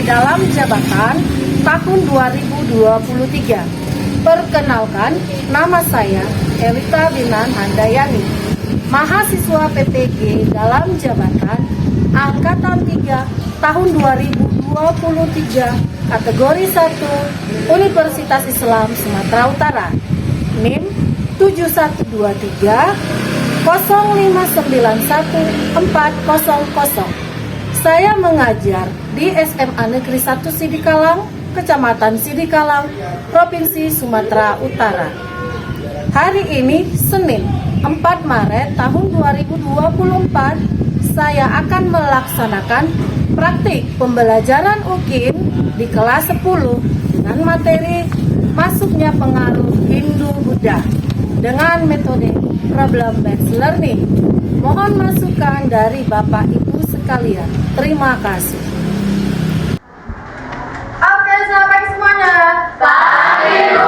dalam jabatan tahun 2023. Perkenalkan, nama saya Elita Binan Handayani, mahasiswa PPG dalam jabatan Angkatan 3 tahun 2023, kategori 1, Universitas Islam Sumatera Utara, NIM 7123 0591400. Saya mengajar di SMA Negeri 1 Sidikalang, Kecamatan Sidikalang, Provinsi Sumatera Utara. Hari ini Senin 4 Maret tahun 2024, saya akan melaksanakan praktik pembelajaran UKIN di kelas 10 dengan materi masuknya pengaruh Hindu-Buddha dengan metode problem based learning. Mohon masukan dari Bapak Ibu sekalian. Terima kasih. Oke, selamat pagi semuanya. Pagi, Bu.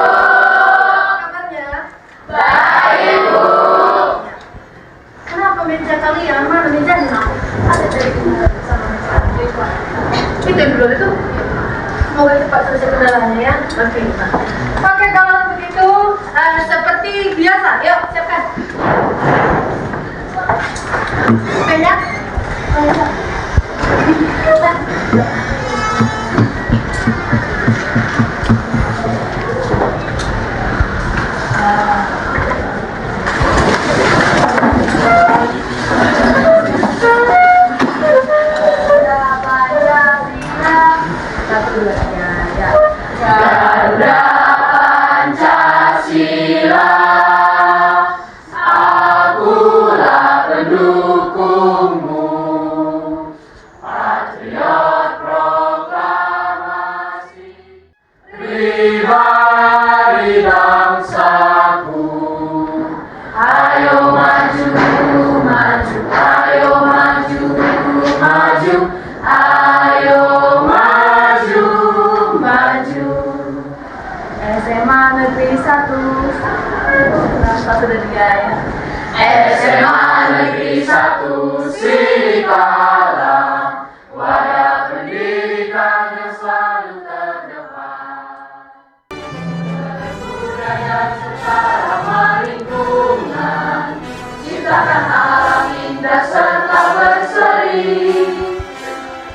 Kabarnya? Baik, Bu. Kenapa meja kalian? Mana mejanya? Ada dari sama meja. Itu dulu itu. Semoga cepat selesai kendalanya ya. Oke, kalau begitu seperti biasa, yuk siapkan. Banyak. Garuda Pancasila, akulah pendukungmu. Patriot proklamasi, pribadi bangsaku. Ayo maju, maju, ayo maju, maju, ayo maju, maju. SMA Negeri 1 satu dan 3 ya. SMA Negeri 1 Sidikalang, wadah pendidikan yang selalu terdepan. Budaya serta ramah lingkungan, ciptakan alam indah serta berseri.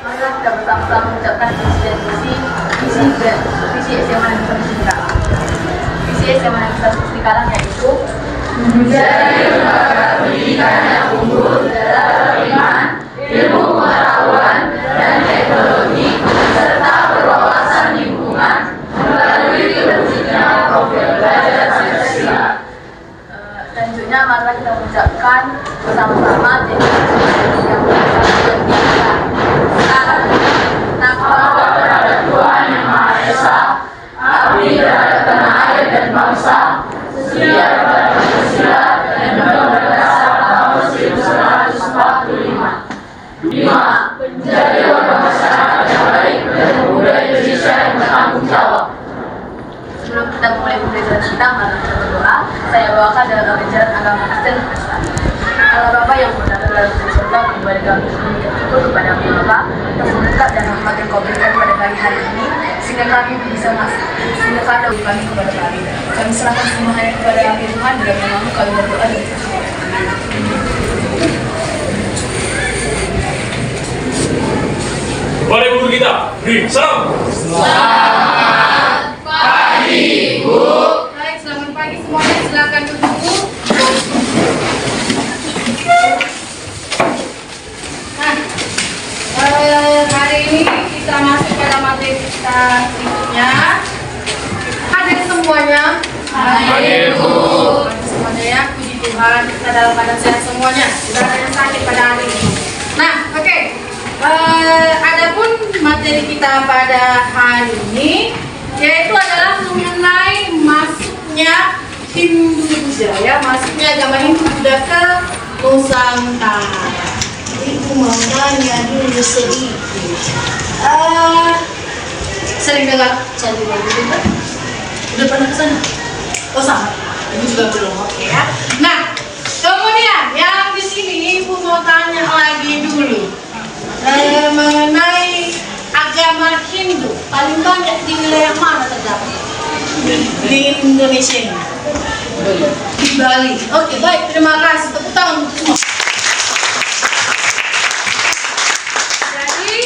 Maka kita bersama-sama mengucapkan visi dan visi SMA Negeri 1 Sidikalang. Visi SMA Negeri 1 Sidikalang yaitu Menjadi lembaga pendidikan yang unggul dalam iman, ilmu pengetahuan, dan teknologi, serta berwawasan lingkungan melalui terwujudnya profil belajar Pancasila. Selanjutnya mari kita mengucapkan bersama-sama yang Takwa terhadap Tuhan Yang Maha Esa, abdi terhadap tanah air dan bangsa, setia kepada Pancasila dan Undang-Undang Dasar tahun 1945. 5. Menjadi warga masyarakat yang baik dan pemuda Indonesia yang bertanggung jawab. Sebelum kita mulai pembelajaran kita, mari kita berdoa. Saya bawakan dalam ajaran agama Kristen Protestan. Allah Bapa yang berada dalam surga, kembali kami bersyukur kepada Bapa atas berkat dan rahmat yang Kau berikan pada kami hari ini, sehingga kami bisa masuk, sehingga kami kepada kami. Kami serahkan semuanya kepada Tuhan, dan namamu kami berdoa dan bersyukur. Kepada guru kita, beri salam. Selamat pagi, Bu. Baik, selamat pagi semuanya. Silakan duduk. Hari ini kita masuk pada materi kita berikutnya. Hadir semuanya. Hadir, Bu. Hadir semuanya ya. Puji Tuhan, kita dalam keadaan sehat semuanya. Tidak ada yang sakit pada hari ini. Nah, oke. Adapun materi kita pada hari ini yaitu adalah mengenai masuknya Hindu-Buddha ya, masuknya agama Hindu-Buddha ke Nusantara. Ibu mau nanya dulu sedikit. Sering dengar cerita Hindu-Buddha? Udah pernah kesana? Oh sama, ibu juga belum. Oke ya. Nah, kemudian yang di sini ibu mau tanya lagi dulu mengenai agama Hindu paling banyak di wilayah mana terdapat? Di Indonesia ini. Di Bali. Oke, baik, terima kasih. Tepuk tangan untuk semua. Jadi,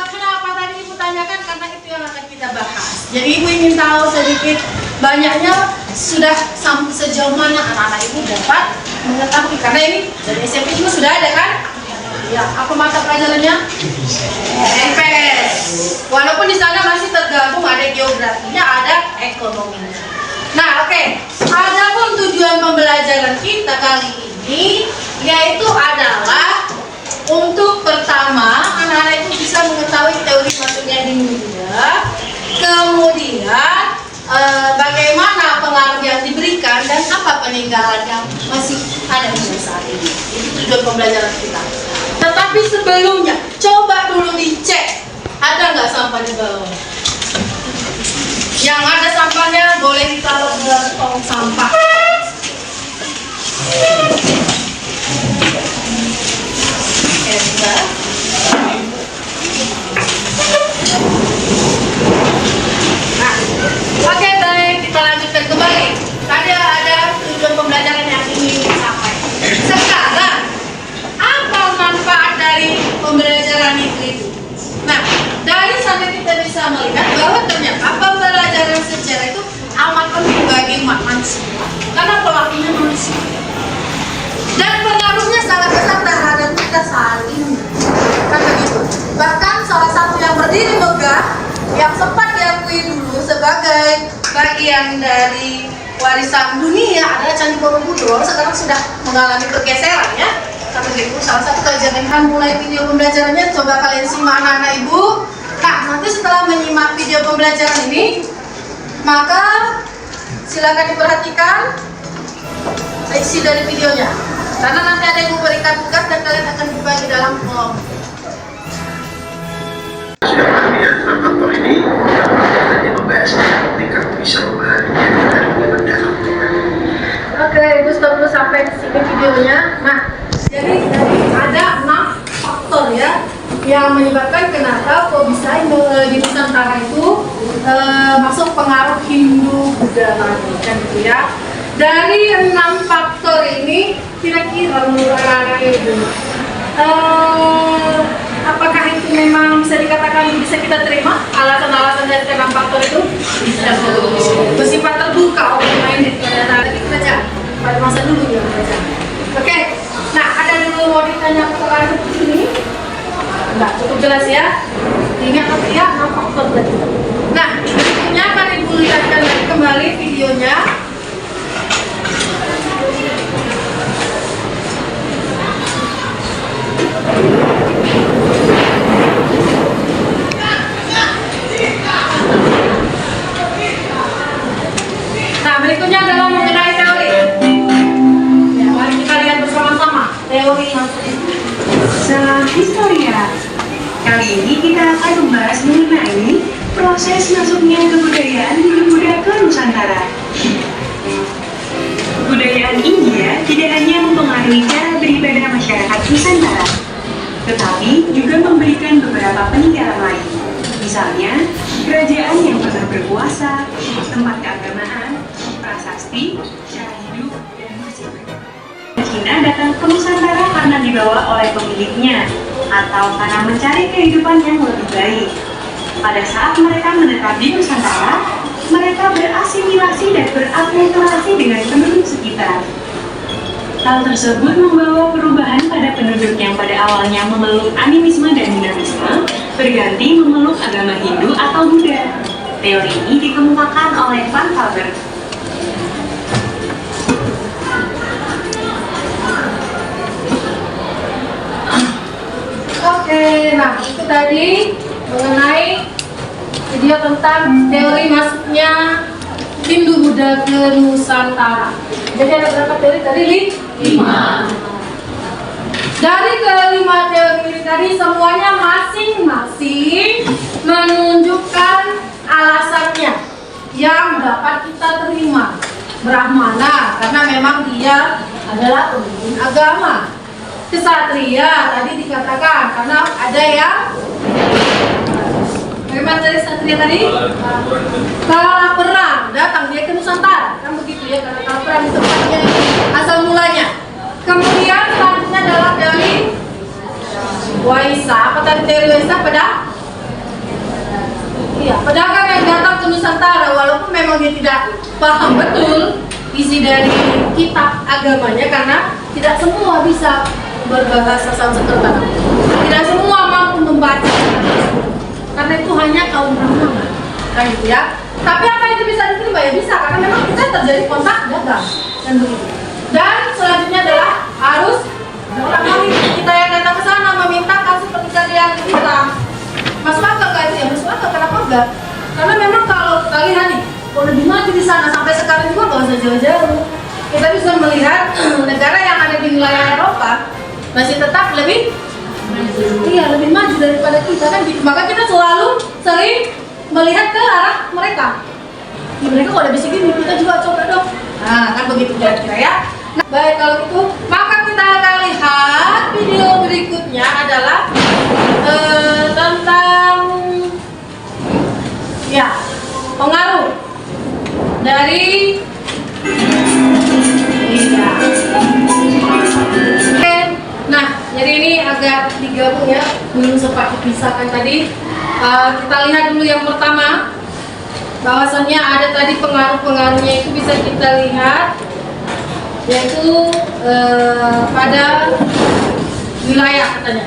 kenapa tadi Ibu tanyakan? Karena itu yang akan kita bahas. Jadi Ibu ingin tahu sedikit banyaknya sudah sampai sejauh mana anak-anak Ibu dapat mengetahui. Karena ini dari SMP juga sudah ada kan? Ya, apa mata pelajarannya? MPS. Walaupun di sana masih tergabung ada geografinya, ada ekonominya. Nah, oke. Adapun tujuan pembelajaran kita kali ini yaitu adalah untuk pertama anak-anak itu bisa mengetahui teori masuknya di Buddha, kemudian bagaimana pengaruh yang diberikan dan apa peninggalan yang masih ada di saat ini. Itu tujuan pembelajaran kita. Tetapi sebelumnya, coba dulu dicek ada nggak sampah di bawah. Yang ada sampahnya boleh ditaruh ke tong sampah. Nah, oke, baik, kita lanjutkan kembali. Tadi ada tujuan pembelajaran yang ingin dicapai. Sekarang, apa manfaat dari pembelajaran itu? Nah, dari sana kita bisa melihat bahwa ternyata pembelajaran sejarah itu amat penting bagi manusia. Karena pelakunya manusia. Dan pengaruhnya sangat besar terhadap kita saat ini. Kan begitu. Bahkan salah satu yang berdiri megah, yang sempat diakui dulu sebagai bagian dari warisan dunia adalah Candi Borobudur. Sekarang sudah mengalami pergeseran ya. Karena itu salah satu kajian yang mulai video pembelajarannya, coba kalian simak anak-anak Ibu. Nah, nanti setelah menyimak video pembelajaran ini, maka silakan diperhatikan isi dari videonya. Karena nanti ada yang memberikan tugas dan kalian akan dibagi dalam kelompok. Faktor ini nanti membahas tingkat bisa memahaminya dari mendalam. Oke, Ibu stop dulu sampai di sini videonya. Nah, jadi ada 6 faktor ya yang menyebabkan kenapa kok bisa di Nusantara itu masuk pengaruh Hindu Buddha tadi kan gitu ya. Dari 6 faktor ini kira-kira menurut anak-anak Ibu apakah itu memang bisa dikatakan bisa kita terima alasan-alasan dari 6 faktor itu? Bisa. Bersifat terbuka, open-minded ternyata kita baca pada masa dulu ya baca. Oke. Nah, ada dulu mau ditanya pertanyaan di sini? Enggak, cukup jelas ya. Ini apa ya? 6 faktor tadi. Nah, berikutnya akan Ibu lihatkan lagi kembali videonya. Nah, berikutnya adalah mengenai teori. Ya, mari kita lihat bersama-sama teori yang Salam Historia. Kali ini kita akan membahas mengenai proses masuknya kebudayaan Hindu Buddha ke Nusantara. Kebudayaan India tidak hanya mempengaruhi cara beribadah masyarakat Nusantara, tetapi juga memberikan beberapa peninggalan lain. Misalnya, kerajaan yang pernah berkuasa, tempat keagamaan, prasasti, cara hidup, dan musik. Cina datang ke Nusantara karena dibawa oleh pemiliknya atau karena mencari kehidupan yang lebih baik. Pada saat mereka menetap di Nusantara, mereka berasimilasi dan berakulturasi dengan penduduk sekitar. Hal tersebut membawa perubahan pada penduduk yang pada awalnya memeluk animisme dan dinamisme, berganti memeluk agama Hindu atau Buddha. Teori ini dikemukakan oleh Van Faber. Oke, nah itu tadi mengenai video tentang teori masuknya Hindu Buddha ke Nusantara. Jadi ada berapa teori tadi? 5. Dari kelima teori ini tadi semuanya masing-masing menunjukkan alasannya yang dapat kita terima. Brahmana karena memang dia adalah pemimpin agama. Kesatria tadi dikatakan karena ada yang Bagaimana dari satria tadi? Kalah perang datang dia ke Nusantara, kan begitu ya, karena kalah perang itu tempatnya asal mulanya. Kemudian selanjutnya adalah dari Waisa. Apa tadi dari Waisa? Pedagang yang datang ke Nusantara, walaupun memang dia tidak paham betul isi dari kitab agamanya, karena tidak semua bisa berbahasa Sanskerta, tidak semua mampu membaca, karena itu hanya kaum Brahmana, kan gitu ya. Tapi apa itu bisa diterima? Ya bisa, karena memang kita terjadi kontak dagang, kan begitu. Dan selanjutnya adalah harus orang kami kita yang datang ke sana meminta kasih pekerjaan kita. Masuk akal nggak itu ya? Masuk akal, kenapa enggak? Karena memang kalau kalian nih, kalau lebih maju di sana sampai sekarang juga nggak usah jauh-jauh. Kita bisa melihat negara yang ada di wilayah Eropa masih tetap lebih maju daripada kita, kan gitu. Maka kita selalu sering melihat ke arah mereka. Ya, mereka kalau bisa gini, kita juga coba dong. Nah, kan begitu kira-kira ya. Nah, baik kalau gitu, maka kita akan lihat video berikutnya adalah tentang pengaruh dari Nah, jadi ini agak digabung ya, belum sempat dipisahkan tadi. Kita lihat dulu yang pertama, bahwasannya ada tadi pengaruh-pengaruhnya itu bisa kita lihat, yaitu pada wilayah katanya,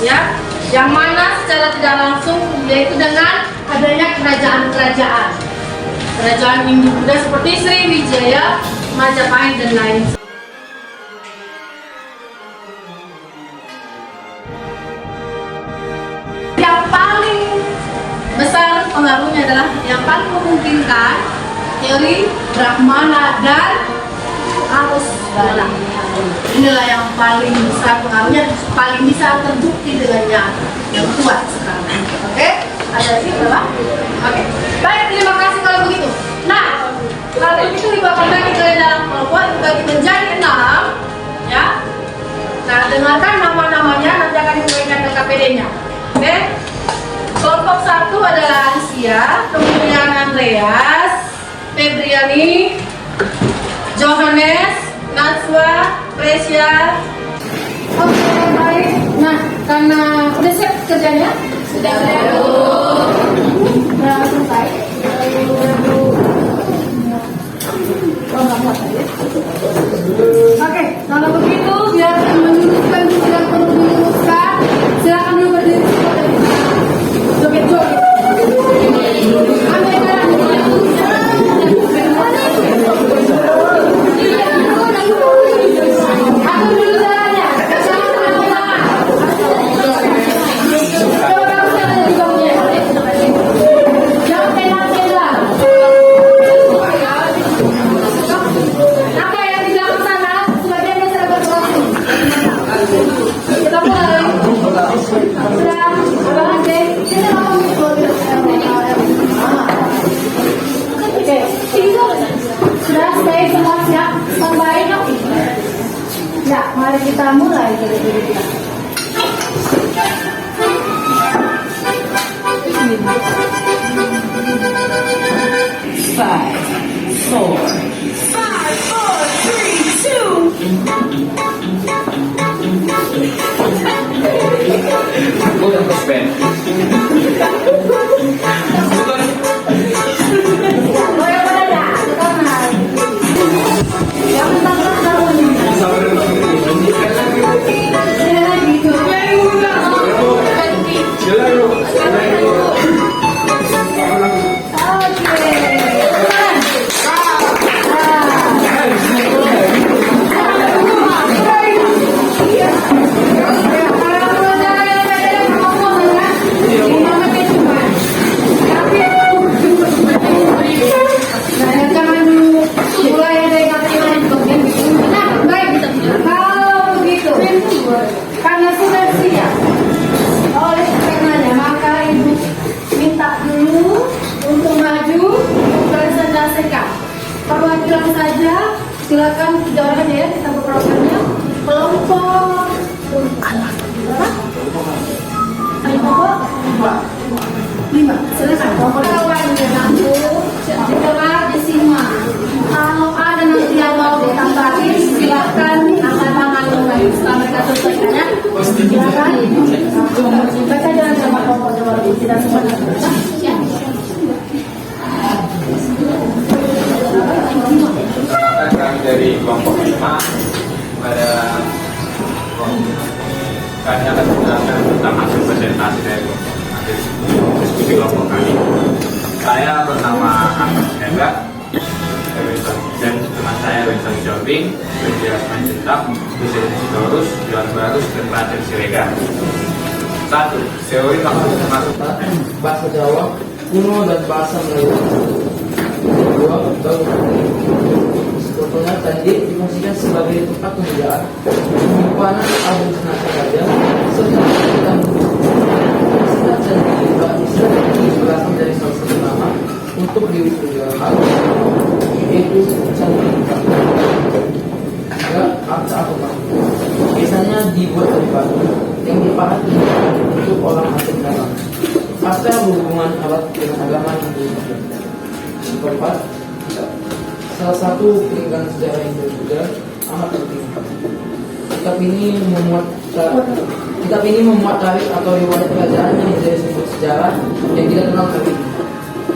ya, yang mana secara tidak langsung yaitu dengan adanya kerajaan Hindu-Buddha seperti Sriwijaya, Majapahit dan lain. Yang paling besar pengaruhnya adalah yang paling memungkinkan teori Brahmana dan arus balik. Inilah yang paling besar pengaruhnya, paling bisa terbukti dengan yang kuat sekarang. Oke? Ada sih berapa? Oke. Baik, terima kasih kalau begitu. Nah, kalau begitu dibawakan lagi ke dalam kelompok dibagi menjadi 6, ya. Nah, dengarkan nama-namanya, nanti akan diberikan ke KPD-nya. Oke? Kelompok 1 adalah Alicia, kemudian Andreas, Febriani, Johannes, Natswa, Presia. Oke, baik. Nah, karena udah siap kerjanya? Sudah selesai. Oke, kalau begitu biar menunjukkan tidak perlu diluruskan, silakan dulu berdiri. Joget-joget. Ya, mari kita mulai dari diri kita. 5 Silakan. Kawan denganku, jika disimak. Kalau ada nanti yang mau ditambahin, silakan angkat tangan mulai setelah mereka selesaikannya. Silakan. Baca jangan sama kelompok tidak semua dibaca. Kami dari kelompok 5 pada kami akan menjelaskan tentang hasil presentasi dari diskusi kelompok kami. Saya bernama Ahmad Hendra dan teman saya Winston Jobbing, Berjelas Mancintak, Spesialis Sidorus, Johan Barus, dan Raden Siregar. 1. Teori masuk bahasa Jawa kuno dan bahasa Melayu. 2. Sebetulnya tadi difungsikan sebagai tempat pengerjaan, penyimpanan album jenazah raja, serta pendidikan guru. Istilah candi berasal dari salah satu nama untuk diwujudkan, yaitu candi. 3. Arca atau batu. Biasanya dibuat dari batu yang dipahat untuk orang asing dalam. Arca berhubungan erat dengan agama Hindu. 4. Salah satu peninggalan sejarah Hindu juga amat penting. Kitab ini memuat tarikh atau riwayat kerajaan yang menjadi sumber sejarah yang tidak kenal hari ini.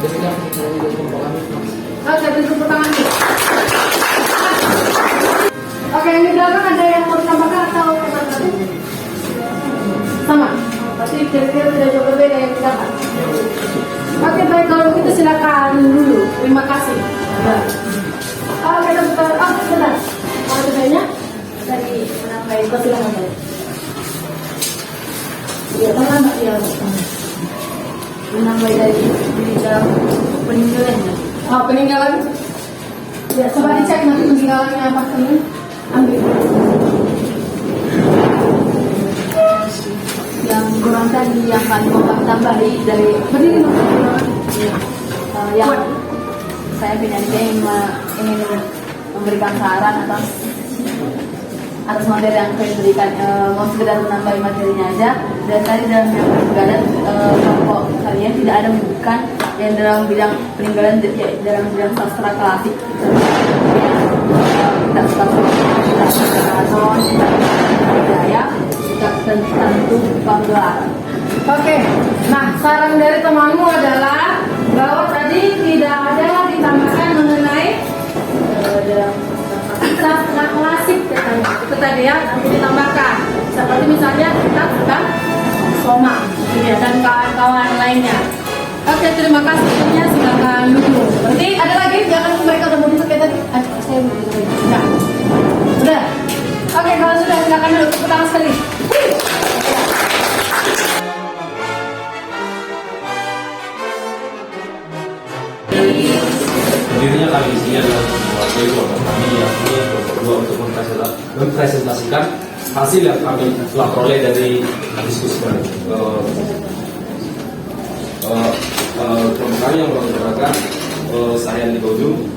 Demikian peninggalan dari kelompok kami. Oke, tepuk tangan. Oke, yang di belakang ada yang mau ditambahkan atau teman-teman? Sama. Pasti kira-kira tidak jauh berbeda yang didapat. Oke, baik, kalau begitu silakan dulu. Terima kasih. Oke, sebentar. Kalau sebenarnya dari menambahin, silakan dari. Ya, tangan Mbak ya. Menambahin dari dalam peninggalannya. Oh, peninggalan. Ya, coba dicek nanti peninggalannya apa kalian ambil. Yang kurang tadi yang paling mau tambahi dari Berdiri yang saya ingin memberikan saran atas materi yang saya berikan, mau sekedar menambahi materinya aja. Dan tadi dalam yang peninggalan kelompok kalian tidak ada menyebutkan yang dalam bidang peninggalan dalam bidang sastra klasik, kita keraton, budaya, kita tentu pagelaran. Oke, nah saran dari temanmu adalah bahwa tadi tidak ada ditambahkan mengenai sastra klasik katanya. Itu tadi ya, nanti ditambahkan. Seperti misalnya kita tentang Soma ya, dan kawan-kawan lainnya. Oke, terima kasih. Tentunya silakan duduk. Nanti ada lagi, jangan mereka udah mau duduk kayak tadi. Saya mau duduk. Nah, udah. Oke, kalau sudah silakan duduk. Tepuk tangan sekali. Berdirinya kali ini adalah mewakili kelompok kami yang ini kelompok 2 untuk mempresentasikan hasil yang kami telah peroleh dari diskusi kami. Kelompok kami yang merupakan saya di Bodung,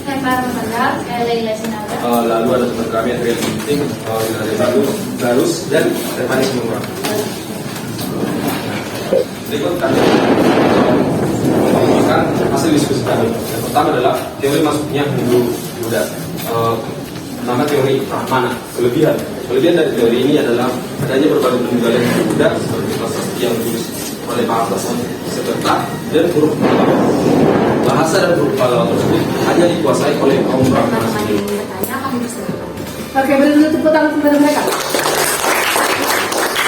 Saya Farah Mandal, Leila Sinaga. lalu ada teman kami yang dari Binting, Garus dan Remanis Murah. Berikut kami membagikan hasil diskusi kami. Yang pertama adalah teori masuknya Hindu Buddha. Nama teori mana? Kelebihan dari teori ini adalah adanya berbagai peninggalan Buddha seperti prasasti yang ditulis oleh bahasa Seberta dan huruf Pallawa. Bahasa dan huruf Pallawa tersebut hanya dikuasai oleh kaum Brahmana sendiri. Oke, beri dulu tepuk tangan kepada mereka.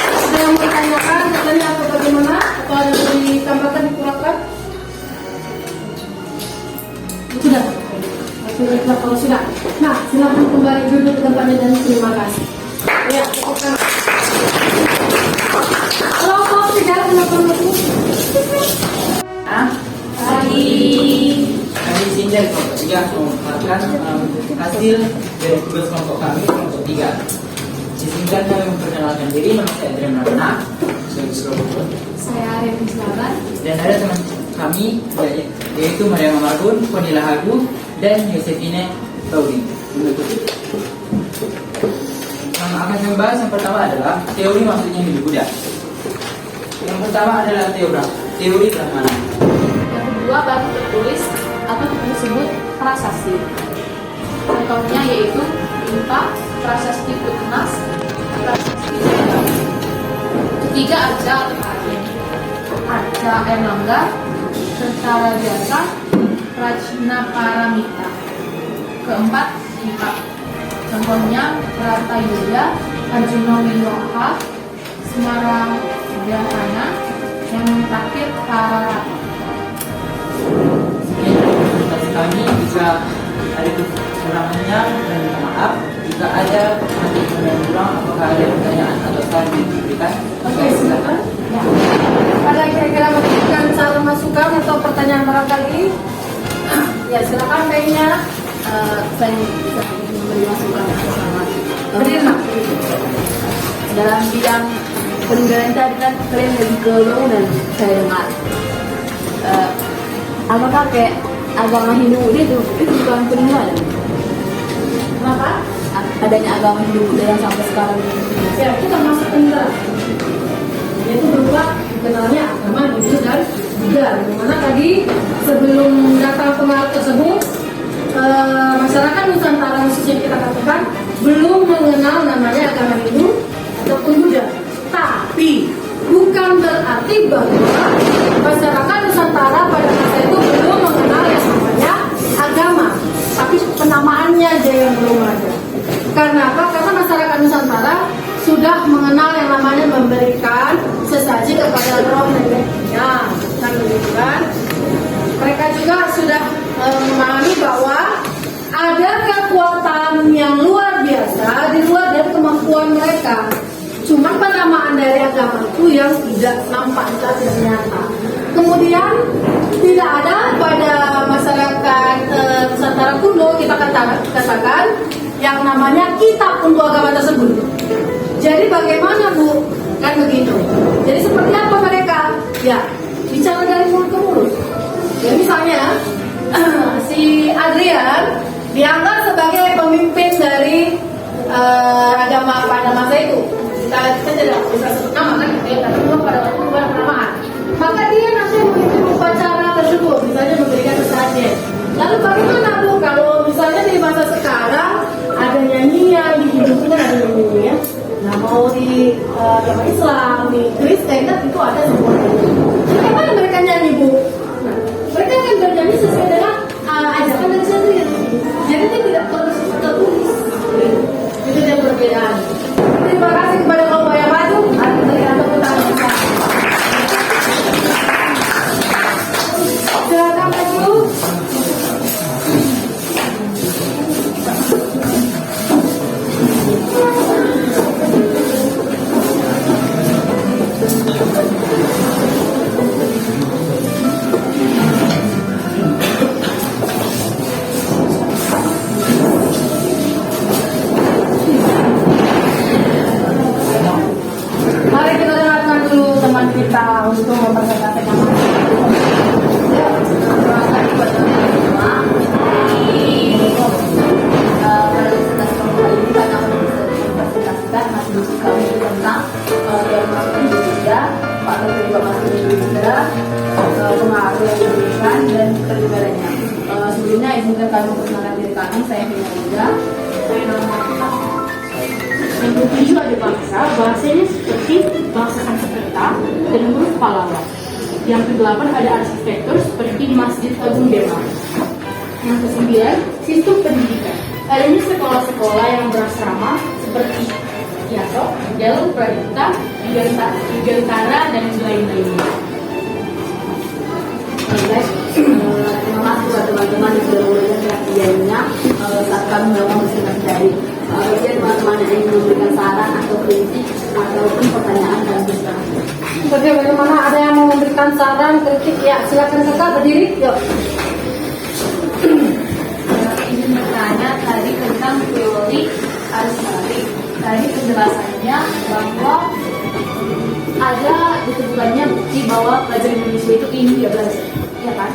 Ada yang mau ditanyakan, katanya apa bagaimana? Atau ada yang ditambahkan, dikurangkan? Sudah. Sudah, kalau sudah. Nah, silakan kembali duduk ke tempatnya dan terima kasih. Ya, tepuk tangan. Kelompok 3, kenapa itu? Kami izin dari kelompok 3 mengumumkan hasil dari tugas kelompok kami kelompok 3. Izinkan kami memperkenalkan diri. Nama saya Adrian Ramana, Saya Arya Mislawan. dan ada teman kami yaitu Maria Marbun, Konila Hagu, dan Yosefine Tauri. Yang akan kami bahas yang pertama adalah teori masuknya Hindu Buddha. Yang pertama adalah teori keamanan. Yang kedua baru tertulis atau kita sebut prasasti. Contohnya yaitu Limpa, prasasti Tunas, prasasti Dalam. Ketiga Arca Erlangga, Tentara Jasa, Prajna Paramita. Keempat Ika. Contohnya Ratayuda, Arjuna Wiwaha, Semarang Dahana. Yang terakhir Pararata. Presentasi kami jika ada kekurangannya dan minta maaf. Jika ada nanti kurang, apakah ada pertanyaan atau saran yang diberikan? Oke, silakan. Ya. Ada kira-kira memberikan saran masukan atau pertanyaan barangkali? Ya, silakan kayaknya saya bisa memberi masukan atau saran. Berdiri, dalam bidang peninggalan tadi kan kalian lebih ke bangunan saya dengar. Apakah kayak agama Hindu itu bukan peninggalan? kenapa? Adanya agama Hindu yang sampai sekarang ini. Ya, itu termasuk peninggalan. Yaitu berupa dikenalnya agama Hindu dan Buddha. Dimana tadi sebelum datang pengaruh tersebut, masyarakat Nusantara khususnya kita katakan belum mengenal namanya agama Hindu ataupun Buddha. Tapi bukan berarti bahwa masyarakat Nusantara pada masa itu belum mengenal yang namanya agama, tapi penamaannya aja yang belum ada. Karena apa? Karena masyarakat Nusantara sudah mengenal yang namanya memberikan sesaji kepada roh neneknya, kan begitu kan? Mereka juga sudah memahami bahwa ada kekuatan yang luar biasa di luar dari kemampuan mereka. Cuma penamaan dari agama itu yang tidak nampak ternyata. Kemudian tidak ada pada masyarakat Nusantara kuno kita katakan yang namanya kitab untuk agama tersebut. Jadi bagaimana Bu? Kan begitu. Jadi seperti apa mereka? Ya, bicara dari mulut ke mulut. Ya misalnya si Adrian dianggap sebagai pemimpin dari agama pada masa itu. Kita tidak bisa sebut nama kan, tapi memang pada waktu itu ada penamaan. Maka dia nanti mengikuti upacara tersebut, misalnya memberikan sesajen. Lalu bagaimana Bu kalau misalnya di masa sekarang ada nyanyian di Hindu kan ada nyanyian ya. Nah mau di agama Islam, di Kristen kan itu ada semua. Bagaimana mereka nyanyi Bu? Nah, mereka akan bernyanyi sesuai dengan ajaran dari sendiri. Jadi itu tidak tertulis. Itu yang perbedaan. Terima kasih kepada kelompok yang maju. Ada berikan tepuk tangan besar. Silakan maju. Mari kita dengarkan dulu teman kita untuk mempresentasikan nama. Ya, terima kasih buat teman-teman semua. Pada presentasi kali ini karena bisa dipresentasikan masih diskusi kami tentang yang masuk Hindu Buddha, Pak Dr. juga masuk Hindu Buddha, pengaruh yang diberikan dan penyebarannya. Sebelumnya izinkan kami memperkenalkan diri kami. Saya Vina Buddha. Saya nama Yang ketujuh ada bangsa, bahasanya seperti bahasa Sanskerta dan huruf Pallava. Yang kedelapan ada arsitektur seperti Masjid Agung Demak. Yang kesembilan, sistem pendidikan. Adanya sekolah-sekolah yang berasrama seperti Yaso, Jalur Pradipta, Digantara, dan lain-lainnya. Guys, terima kasih buat teman-teman yang sudah memberikan perhatiannya saat kami melakukan presentasi tadi. Bagi teman-teman yang ingin memberikan saran atau kritik ataupun pertanyaan dan diskusi. Oke, bagaimana ada yang mau memberikan saran, kritik? Ya, silakan kakak berdiri. Yuk. Ingin bertanya tadi tentang teori Arisari. Tadi penjelasannya bahwa ada ditemukannya bukti bahwa pelajar Indonesia itu India belajar, ya kan?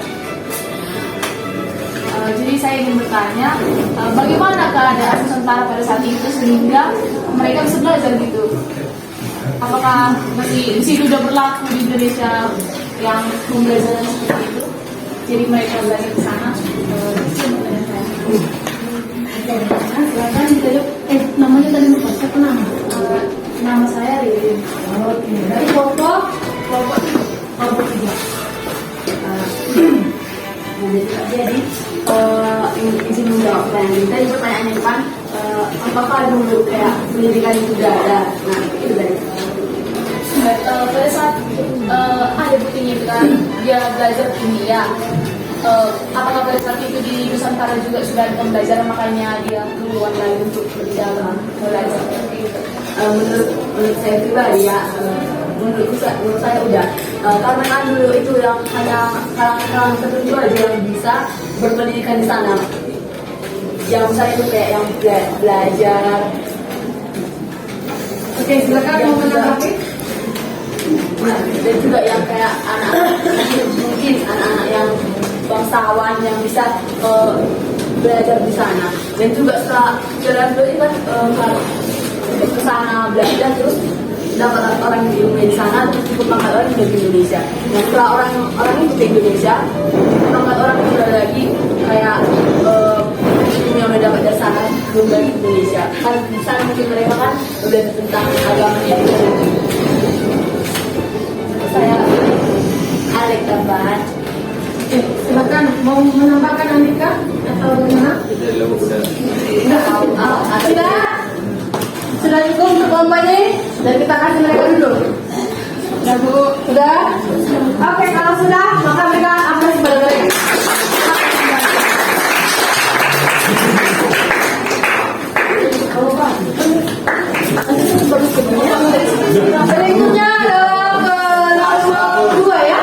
Jadi saya ingin bertanya, bagaimana keadaan Nusantara pada saat itu sehingga mereka bisa belajar gitu? apakah masih sudah berlaku di Indonesia yang pembelajaran seperti itu? Jadi mereka belajar di sana. Silakan ditanya. Namanya tadi lupa. Siapa nama? Nama saya Ririn. Dari kelompok 3. Jadi izin menjawab pertanyaan tadi, pertanyaannya kan apakah dulu kayak pendidikan itu sudah ada? Nah itu dari Pada saat ada buktinya itu kan dia belajar kimia, apakah pada saat itu di Nusantara juga sudah ada pembelajaran makanya dia keluar lagi untuk lebih dalam belajar seperti itu? Menurut saya pribadi ya, menurut saya udah, karena kan dulu itu yang hanya kalangan tertentu aja yang bisa berpendidikan di sana, yang misalnya itu kayak yang belajar. Oke, silakan mau menanggapi. Nah, dan juga yang kayak mungkin anak-anak yang bangsawan yang bisa belajar di sana, dan juga setelah jalan dulu kan ke sana belajar terus dapat orang di sana terus ikut mangkat orang di Indonesia. Nah setelah orang itu ke Indonesia, mangkat orang itu udah lagi kayak yang udah dapat dari sana belum lagi ke Indonesia. Kan di sana mungkin mereka kan udah tentang agamanya itu. Saya Alek tambahan. Silakan mau menambahkan Andika atau bagaimana? Sudah cukup untuk kelompoknya dan kita kasih mereka dulu. Sudah Bu, sudah? Oke, kalau sudah maka mereka akan kepada mereka. Berikutnya nomor 2 ya.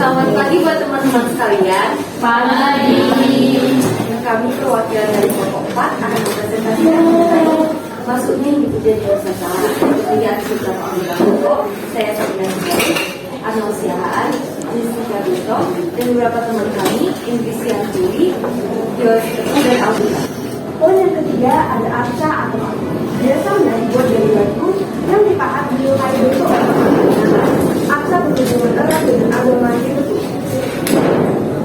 Selamat pagi buat teman-teman sekalian. Pagi. Kami perwakilan dari kelompok 4 akan mempresentasikan mengenai masuknya gitu jadi Nusantara. Lihat beberapa anggota kelompok. Saya Sabina Sukari, Arno Siahaan, Jessica Bito, dan beberapa teman kami, Indrisian Tuli, Yos, dan Alvita. Poin yang ketiga ada aksa atau aku. Biasanya dibuat dari batu yang dipahat dilukai bentuk oleh orang. Aksa berhubungan erat dengan agama Hindu.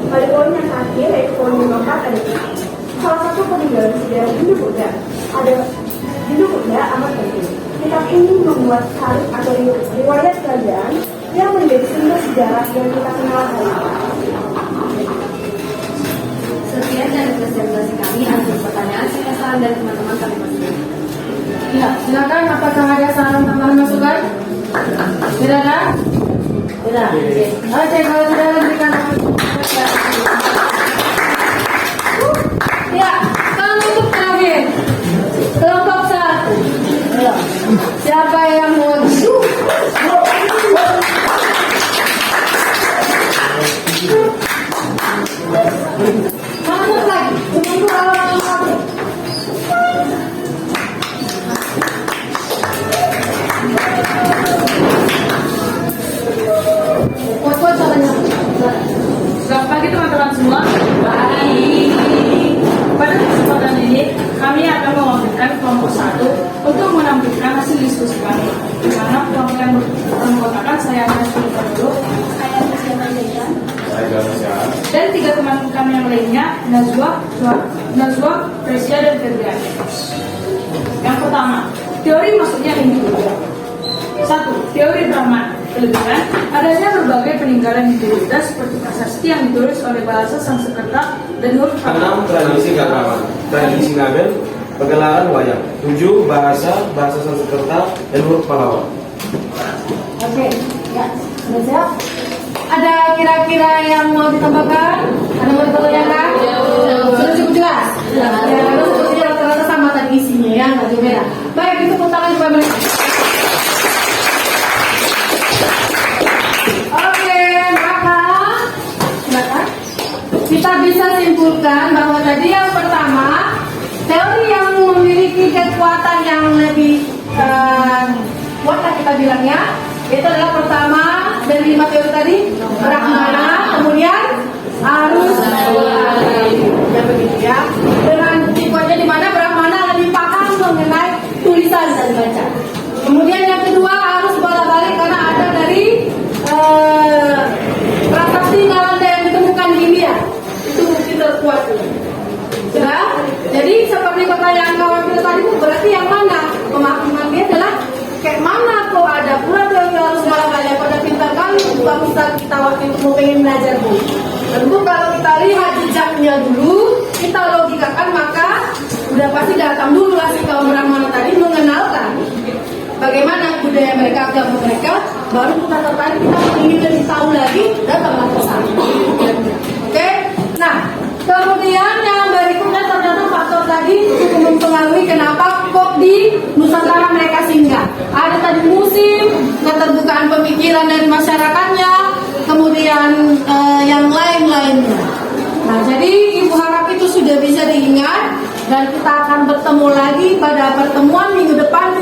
Pada poin yang terakhir, yaitu poin yang keempat ada kitab. Salah satu peninggalan sejarah Hindu-Buddha ada Hindu-Buddha amat penting. Kitab ini membuat tarikh atau riwayat kerajaan yang menjadi sumber sejarah yang kita kenal hari ini. Sekian dari presentasi kami. Ada pertanyaan, saran dari teman-teman kami masing-masing. Ya, silakan. Apakah ada saran tambahan masukan? Tidak ada? Tidak. Oke, kalau tidak berikan. Ya, kalau untuk terakhir kelompok 1. Siapa yang mau? Masuk lagi. Tunggu awal-awal. Selamat pagi teman-teman semua. Pada kesempatan ini kami akan mewakilkan kelompok 1 untuk menampilkan hasil diskusi kami. Di mana kelompok yang beranggotakan saya Nasri dulu, saya Luciana Jajan, dan 3 teman kami yang lainnya, Najwa, Presia, dan Ferdian. Yang pertama, teori masuknya Hindu-Buddha. 1. Teori Brahman. Kelebihan, adanya berbagai peninggalan Hindu-Buddha seperti prasasti yang ditulis oleh bahasa Sanskerta dan huruf 6. Tradisi Garawan, tradisi Ngabel, pegelaran wayang. 7. Bahasa Sanskerta dan huruf Pahlawan. Oke, ya, sudah siap? Ada kira-kira yang mau ditambahkan? Ada mau ditanyakan? Sudah cukup jelas? Ya, seperti rata-rata sama tadi isinya ya, nggak jauh beda. Baik, itu tangan supaya mereka. Oke, maka kita bisa simpulkan bahwa tadi yang pertama, teori yang memiliki kekuatan yang lebih kuat kita bilangnya, itu adalah pertama dari 5 teori tadi? Brahmana, kemudian harus ya begitu ya. Dengan tipuannya di mana Brahmana lebih paham mengenai tulisan dan baca. Kemudian yang kedua harus bola-balik karena ada dari prasasti Nalanda yang ditemukan di India. Itu bukti terkuat. Sudah? Jadi seperti pertanyaan kawan kita tadi itu berarti yang mana? Pemahaman dia adalah kayak mana kok ada pula teori harus bola-balik pada pintar kali Bang Ustaz kita waktu itu mau pengen belajar Bu. Tentu kalau kita lihat jejaknya dulu, kita logikakan maka udah pasti datang dulu lah si kaum Brahmana tadi mengenalkan bagaimana budaya mereka, agama mereka, baru kita tertarik, kita ingin lebih tahu lagi, datanglah ke sana. Oke? Nah, kemudian yang berikutnya ternyata faktor tadi cukup mempengaruhi kenapa kok di Nusantara mereka singgah. Ada tadi musim, keterbukaan pemikiran dari masyarakatnya, kemudian yang lain-lainnya. Nah, jadi Ibu harap itu sudah bisa diingat dan kita akan bertemu lagi pada pertemuan minggu depan